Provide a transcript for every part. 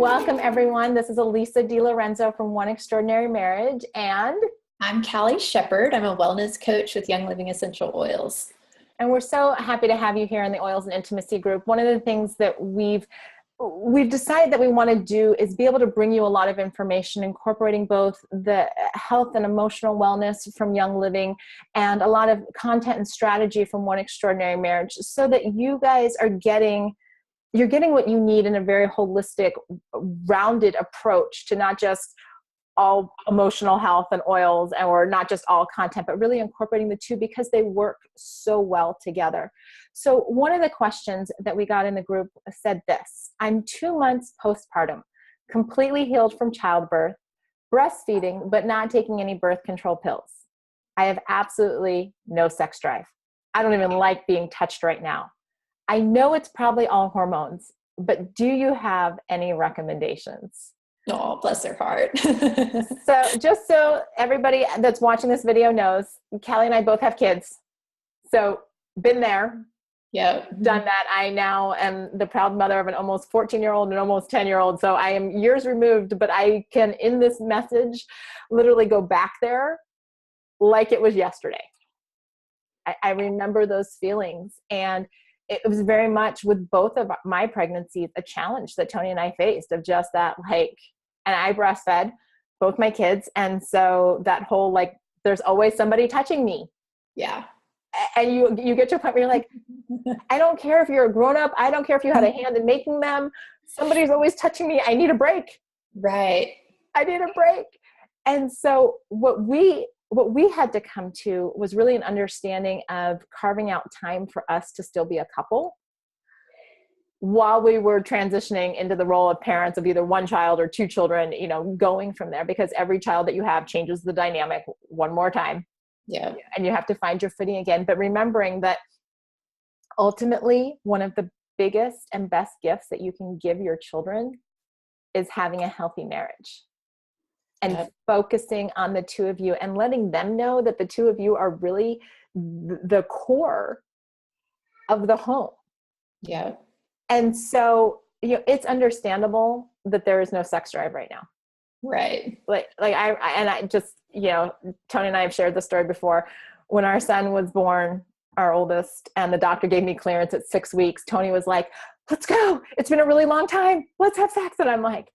Welcome, everyone. This is Elisa DiLorenzo from One Extraordinary Marriage, and I'm Callie Shepard. I'm a wellness coach with Young Living Essential Oils. we're so happy to have you here in the Oils and Intimacy group. One of the things that we've decided that we want to do is be able to bring you a lot of information incorporating both the health and emotional wellness from Young Living and a lot of content and strategy from One Extraordinary Marriage, so that you guys are getting what you need in a very holistic, rounded approach to not just all emotional health and oils, or not just all content, but really incorporating the two because they work so well together. So one of the questions that we got in the group said this: I'm 2 months postpartum, completely healed from childbirth, breastfeeding, but not taking any birth control pills. I have absolutely no sex drive. I don't even like being touched right now. I know it's probably all hormones, but do you have any recommendations? Oh, bless their heart. So just so everybody that's watching this video knows, Callie and I both have kids. So been there, done that. I now am the proud mother of an almost 14-year-old and almost 10-year-old. So I am years removed, but I can, in this message, literally go back there like it was yesterday. I remember those feelings, and it was very much with both of my pregnancies a challenge that Tony and I faced, of just that, like, and I breastfed both my kids. And so that whole, like, there's always somebody touching me. Yeah. And you get to a point where you're like, I don't care if you're a grown up. I don't care if you had a hand in making them. Somebody's always touching me. I need a break. Right. I need a break. And so what we had to come to was really an understanding of carving out time for us to still be a couple while we were transitioning into the role of parents of either one child or two children, going from there, because every child that you have changes the dynamic one more time. Yeah. And you have to find your footing again. But remembering that ultimately one of the biggest and best gifts that you can give your children is having a healthy marriage. And focusing on the two of you and letting them know that the two of you are really the core of the home. Yeah. And so, it's understandable that there is no sex drive right now. Right. I just, Tony and I have shared the story before. When our son was born, our oldest, and the doctor gave me clearance at 6 weeks, Tony was like, let's go. It's been a really long time. Let's have sex. And I'm like,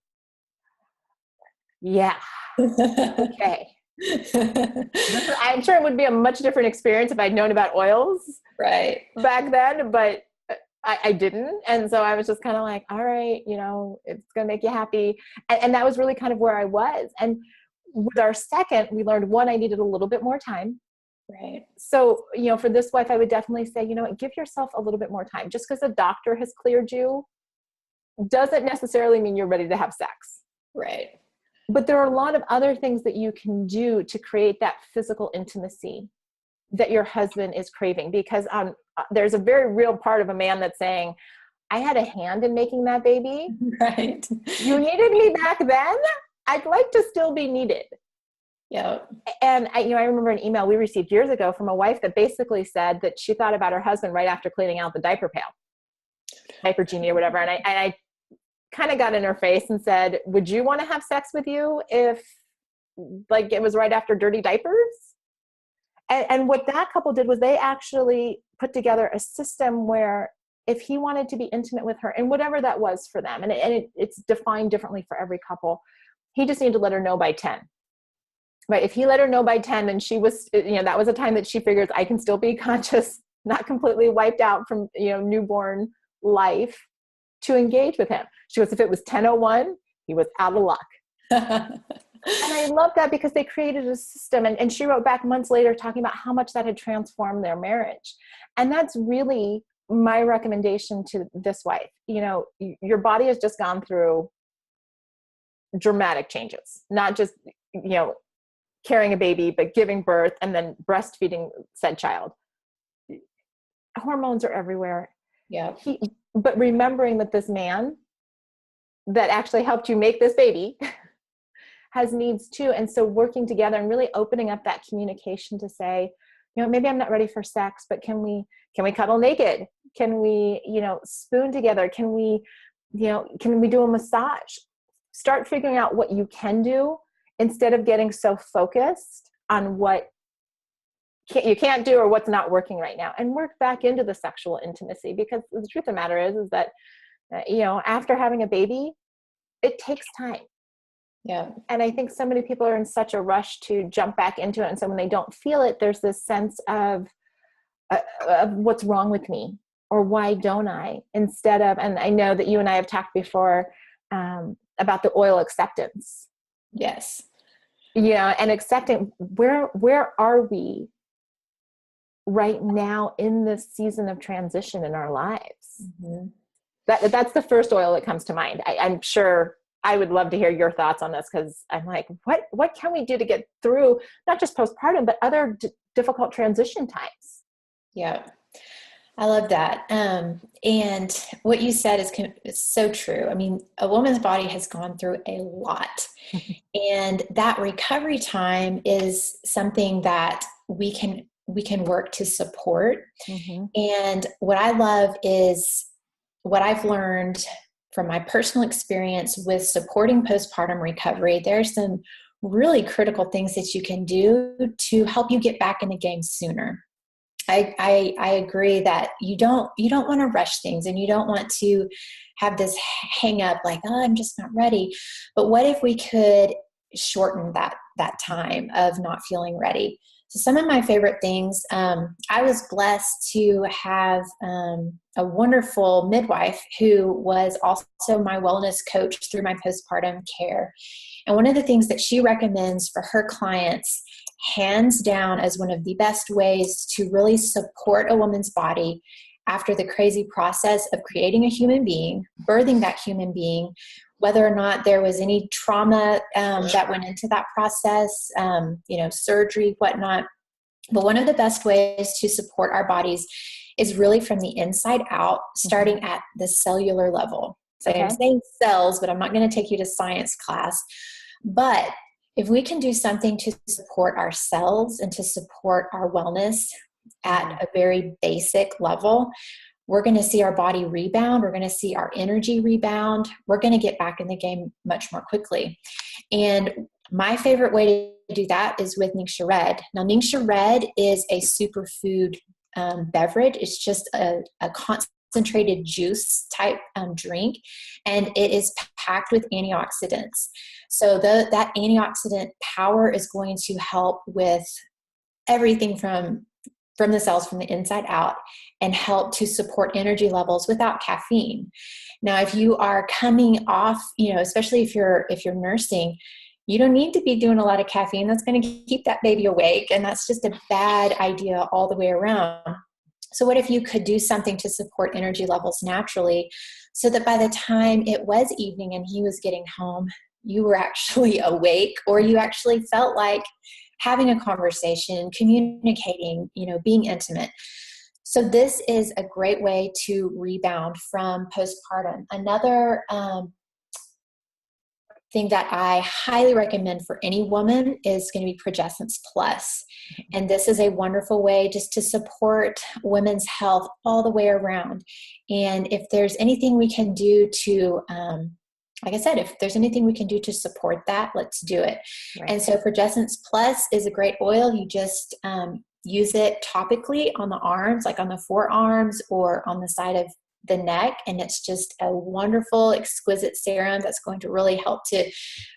yeah. Okay. I'm sure it would be a much different experience if I'd known about oils back then, but I didn't. And so I was just kind of like, all right, it's going to make you happy. And that was really kind of where I was. And with our second, we learned, one, I needed a little bit more time. Right. So, for this wife, I would definitely say, give yourself a little bit more time. Just because a doctor has cleared you doesn't necessarily mean you're ready to have sex. Right. But there are a lot of other things that you can do to create that physical intimacy that your husband is craving. Because there's a very real part of a man that's saying, I had a hand in making that baby. Right. You needed me back then. I'd like to still be needed. Yeah. And I remember an email we received years ago from a wife that basically said that she thought about her husband right after cleaning out the diaper pail, diaper genie or whatever. And I kind of got in her face and said, would you want to have sex with you if it was right after dirty diapers? And what that couple did was they actually put together a system where if he wanted to be intimate with her, and whatever that was for them, and it's defined differently for every couple, he just needed to let her know by 10. Right? If he let her know by 10, then she was, that was a time that she figures I can still be conscious, not completely wiped out from, newborn life, to engage with him. She goes, if it was 10:01, he was out of luck. And I love that because they created a system, and she wrote back months later talking about how much that had transformed their marriage. And that's really my recommendation to this wife. Your body has just gone through dramatic changes, not just, carrying a baby, but giving birth and then breastfeeding said child. Hormones are everywhere. Yeah. But remembering that this man that actually helped you make this baby has needs too. And so working together and really opening up that communication to say, maybe I'm not ready for sex, but can we cuddle naked? Can we, spoon together? Can we do a massage? start figuring out what you can do instead of getting so focused on what you can't do or what's not working right now, and work back into the sexual intimacy. Because the truth of the matter is that, after having a baby, it takes time. Yeah. And I think so many people are in such a rush to jump back into it. And so when they don't feel it, there's this sense of what's wrong with me, or why don't I, instead of, and I know that you and I have talked before about the oil acceptance. Yes. And accepting where are we right now in this season of transition in our lives. Mm-hmm. That's the first oil that comes to mind. I'm sure I would love to hear your thoughts on this, because I'm like, what can we do to get through not just postpartum, but other difficult transition times? Yeah, I love that. And what you said is so true. I mean, a woman's body has gone through a lot, and that recovery time is something that we can work to support. Mm-hmm. And what I love is what I've learned from my personal experience with supporting postpartum recovery. There's some really critical things that you can do to help you get back in the game sooner. I agree that you don't want to rush things, and you don't want to have this hang up like, oh, I'm just not ready. But what if we could shorten that time of not feeling ready? So some of my favorite things, I was blessed to have a wonderful midwife who was also my wellness coach through my postpartum care. And one of the things that she recommends for her clients, hands down, as one of the best ways to really support a woman's body after the crazy process of creating a human being, birthing that human being, whether or not there was any trauma that went into that process, surgery, whatnot. But one of the best ways to support our bodies is really from the inside out, starting at the cellular level. So I'm saying cells, but I'm not going to take you to science class. But if we can do something to support our cells and to support our wellness at a very basic level, we're going to see our body rebound. We're going to see our energy rebound. We're going to get back in the game much more quickly. And my favorite way to do that is with Ningxia Red. Now, Ningxia Red is a superfood beverage. It's just a concentrated juice type drink, and it is packed with antioxidants. So that antioxidant power is going to help with everything from the cells from the inside out, and help to support energy levels without caffeine. Now, if you are coming off, especially if you're nursing, you don't need to be doing a lot of caffeine. That's going to keep that baby awake, and that's just a bad idea all the way around. So what if you could do something to support energy levels naturally, so that by the time it was evening and he was getting home, you were actually awake, or you actually felt like having a conversation, communicating, being intimate. So this is a great way to rebound from postpartum. Another thing that I highly recommend for any woman is going to be Progessence Plus. And this is a wonderful way just to support women's health all the way around. And if there's anything we can do to, like I said, if there's anything we can do to support that, let's do it. Right. And so Progessence Plus is a great oil. You just use it topically on the arms, like on the forearms or on the side of the neck, and it's just a wonderful, exquisite serum that's going to really help to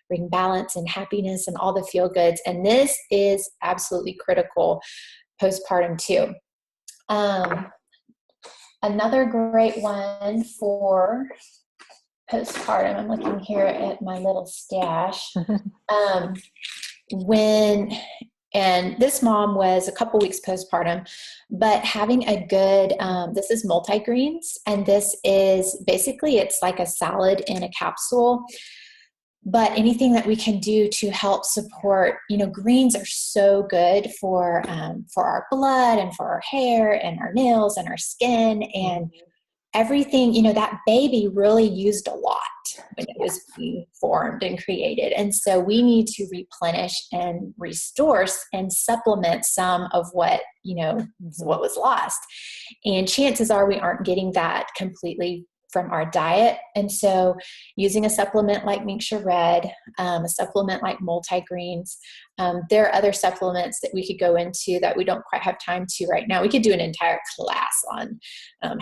bring balance and happiness and all the feel goods. And this is absolutely critical postpartum too. Another great one for postpartum, I'm looking here at my little stash. And this mom was a couple weeks postpartum, but having a good, this is multigreens, and this is basically, it's like a salad in a capsule. But anything that we can do to help support, greens are so good for our blood and for our hair and our nails and our skin and everything. That baby really used a lot when it was being formed and created. And so we need to replenish and restore and supplement some of what, what was lost. And chances are we aren't getting that completely from our diet. And so using a supplement like Mixture Red, a supplement like multigreens, there are other supplements that we could go into that we don't quite have time to right now. We could do an entire class on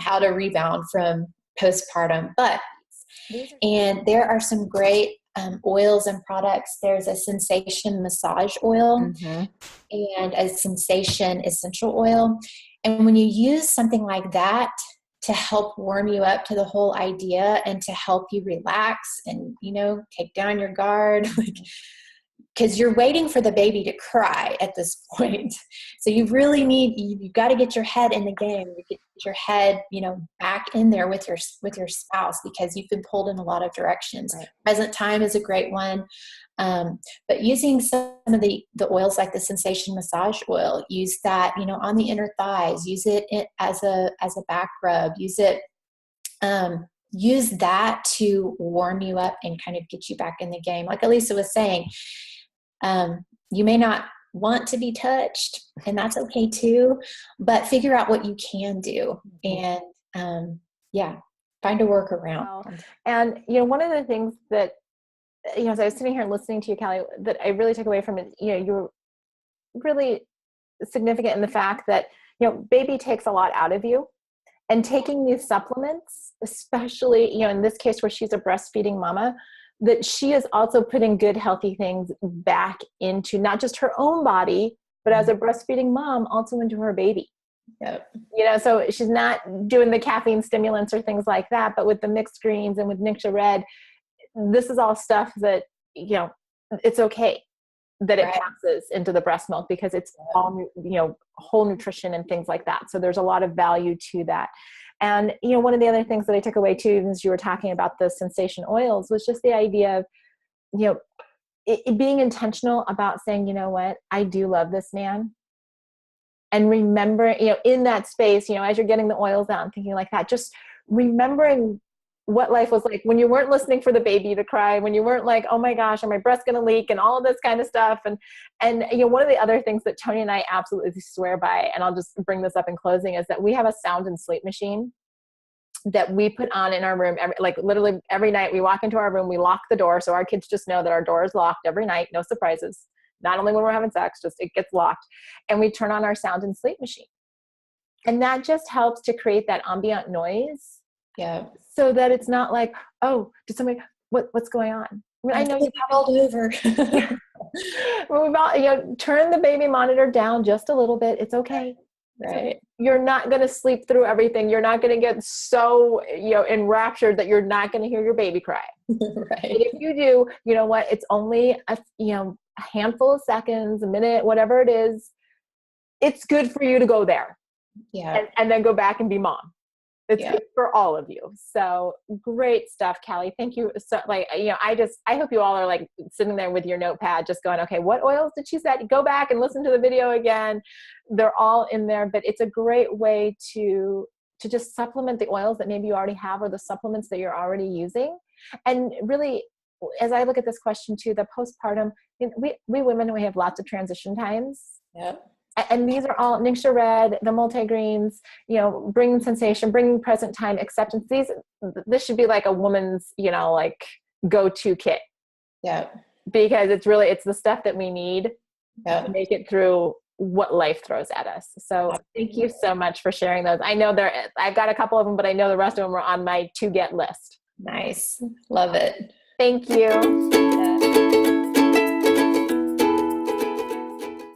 how to rebound from postpartum, and there are some great oils and products. There's a sensation massage oil and a sensation essential oil. And when you use something like that to help warm you up to the whole idea and to help you relax and, take down your guard, because you're waiting for the baby to cry at this point. So you really you've got to get your head in the game. You get your head, back in there with your spouse, because you've been pulled in a lot of directions. Right. Present time is a great one. But using some of the oils like the sensation massage oil, use that, on the inner thighs, use it as a back rub, use that to warm you up and kind of get you back in the game. Like Elisa was saying, you may not want to be touched, and that's okay too, but figure out what you can do and, find a workaround. Wow. And, one of the things that, as I was sitting here listening to you, Callie, that I really took away from it, you're really significant in the fact that, baby takes a lot out of you, and taking these supplements, especially, in this case where she's a breastfeeding mama, that she is also putting good, healthy things back into not just her own body, but as a breastfeeding mom, also into her baby. Yep. So she's not doing the caffeine stimulants or things like that, but with the mixed greens and with Mixture Red, this is all stuff that, it's okay that it passes into the breast milk, because it's all, whole nutrition and things like that. So there's a lot of value to that. And, one of the other things that I took away too, as you were talking about the sensation oils, was just the idea of, it being intentional about saying, you know what, I do love this man. And remember, in that space, as you're getting the oils out and thinking like that, just remembering what life was like when you weren't listening for the baby to cry, when you weren't like, oh my gosh, are my breasts going to leak, and all of this kind of stuff. And one of the other things that Tony and I absolutely swear by, and I'll just bring this up in closing, is that we have a sound and sleep machine that we put on in our room. Literally every night we walk into our room, we lock the door. So our kids just know that our door is locked every night. No surprises. Not only when we're having sex, just it gets locked. And we turn on our sound and sleep machine. And that just helps to create that ambient noise. Yeah. So that it's not like, oh, did somebody, what's going on? I know you probably over. Well, we've all, turn the baby monitor down just a little bit. It's okay. Right. You're not going to sleep through everything. You're not going to get so, enraptured that you're not going to hear your baby cry. Right. And if you do, you know what? It's only a handful of seconds, a minute, whatever it is. It's good for you to go there. Yeah. And then go back and be mom. It's Yeah. good for all of you. So great stuff, Callie. Thank you. So I hope you all are like sitting there with your notepad, just going, okay, what oils did she say? Go back and listen to the video again. They're all in there, but it's a great way to just supplement the oils that maybe you already have, or the supplements that you're already using. And really, as I look at this question too, the postpartum, we women, we have lots of transition times. Yeah. And these are all Mixture Red, the multigreens, bringing sensation, bringing present time, acceptance. This should be like a woman's, go-to kit. Yeah. Because it's the stuff that we need to make it through what life throws at us. So thank you so much for sharing those. I know I've got a couple of them, but I know the rest of them are on my to get list. Nice. Love it. Thank you.